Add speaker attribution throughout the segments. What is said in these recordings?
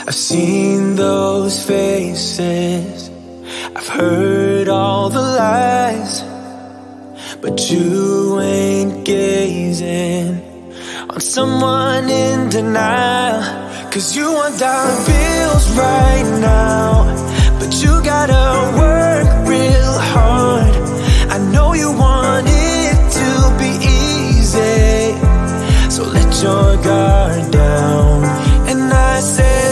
Speaker 1: I've seen those faces, I've heard all the lies, but you ain't gazing on someone in denial. 'Cause you want dollar bills right now, but you gotta work real hard. I know you want it to be easy, so let your guard down. And I said,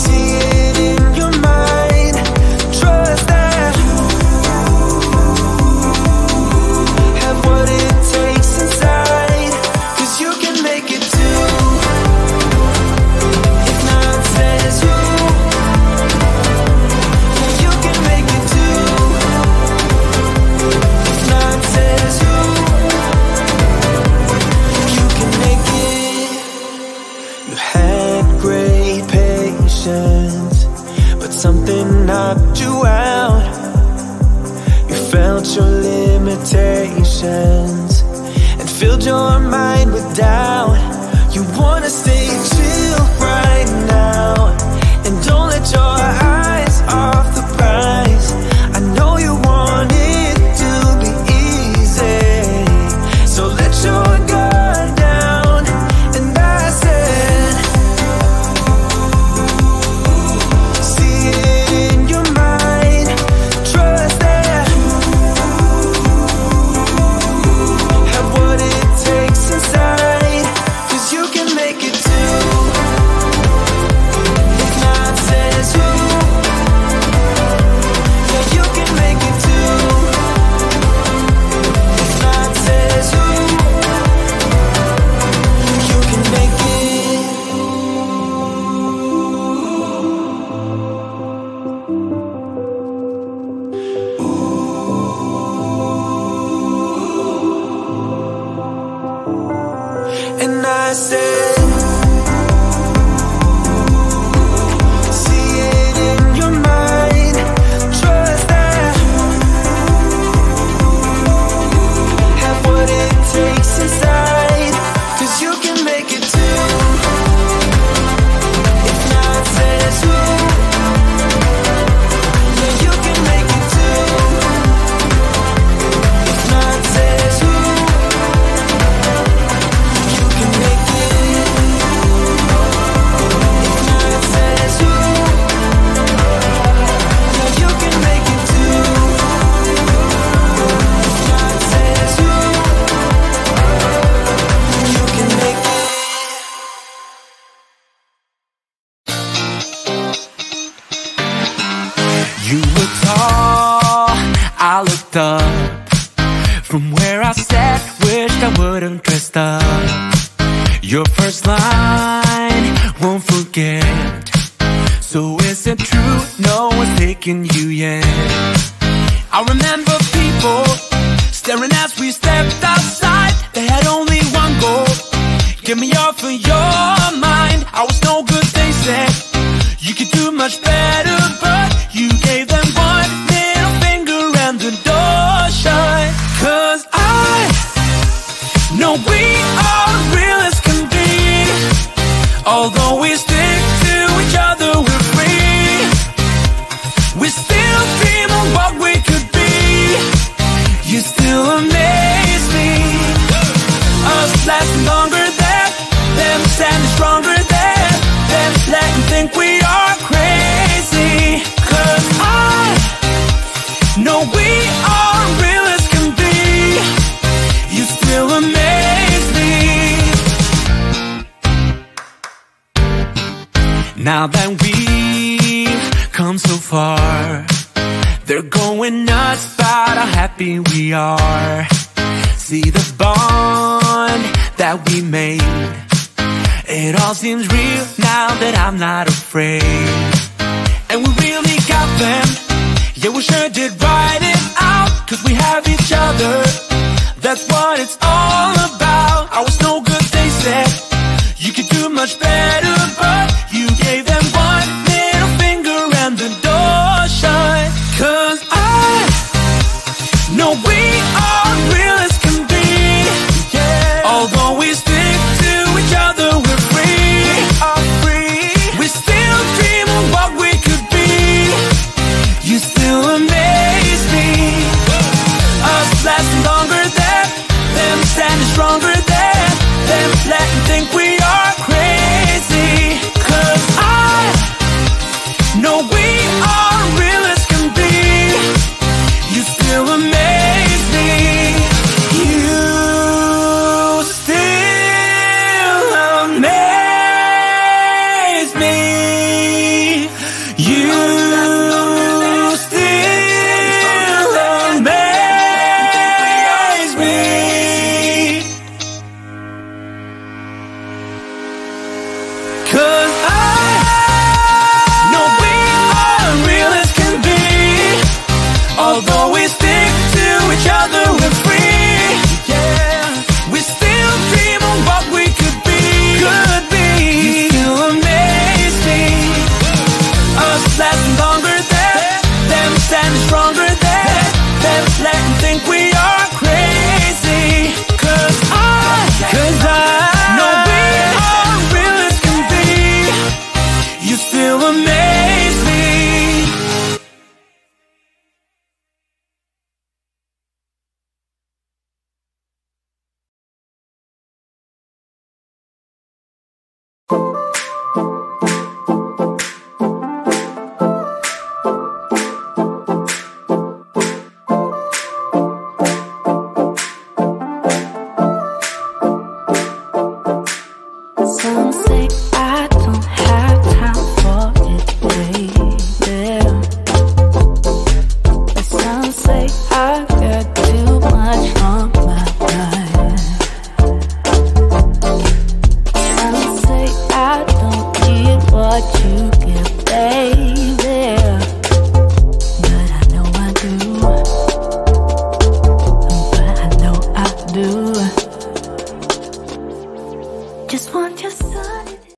Speaker 1: see it in your mind, trust that, have what it takes inside, 'cause you can make it too. If not says who, yeah, you can make it too. If not says who, you can make it. You had great patience, but something knocked you out. You felt your limitations and filled your mind with doubt. You wanna stay chill right now, and don't let your eyes off the prize. I know you want it to be easy, so let your guard down. And I said, see it in your mind, trust that, have what it takes inside, 'cause you can make it too. If not says who, yeah, you can make it too. If not says who, you can make it. And I said, see it in your mind, trust that, have what it takes inside, 'cause you can make it too. If not says who, yeah, you can make it too. If not says who, you can make it. If not says who, yeah, you can make it too. If not says who, you can make it.
Speaker 2: You were tall, I looked up. From where I sat, wished I would've dressed up. Your first line, won't forget. So is it true, no one's taking you yet? I remember people staring as we stepped outside. They had only one goal, get me off of your mind. I was no good, they said. You could do much better, but you gave them one middle finger and the door shut. 'Cause I know we are real as can be. Although we stick to each other, we're free. We still dream of what we could be. You still amaze me. Us lasting longer than them, standing stronger than them, letting think we are crazy. 'Cause I know we are real as can be. You still amaze me. Now that we've come so far, they're going nuts about how happy we are. See the bond that we made, it all seems real now that I'm not afraid. And we really got them, yeah, we sure did write it out. 'Cause we have each other, that's what it's all about. I was no good, they said. You could do much better, but you gave them one middle finger and the door shut. 'Cause I know we are real as can be. Yeah. Although we stick to each other, we're
Speaker 3: what you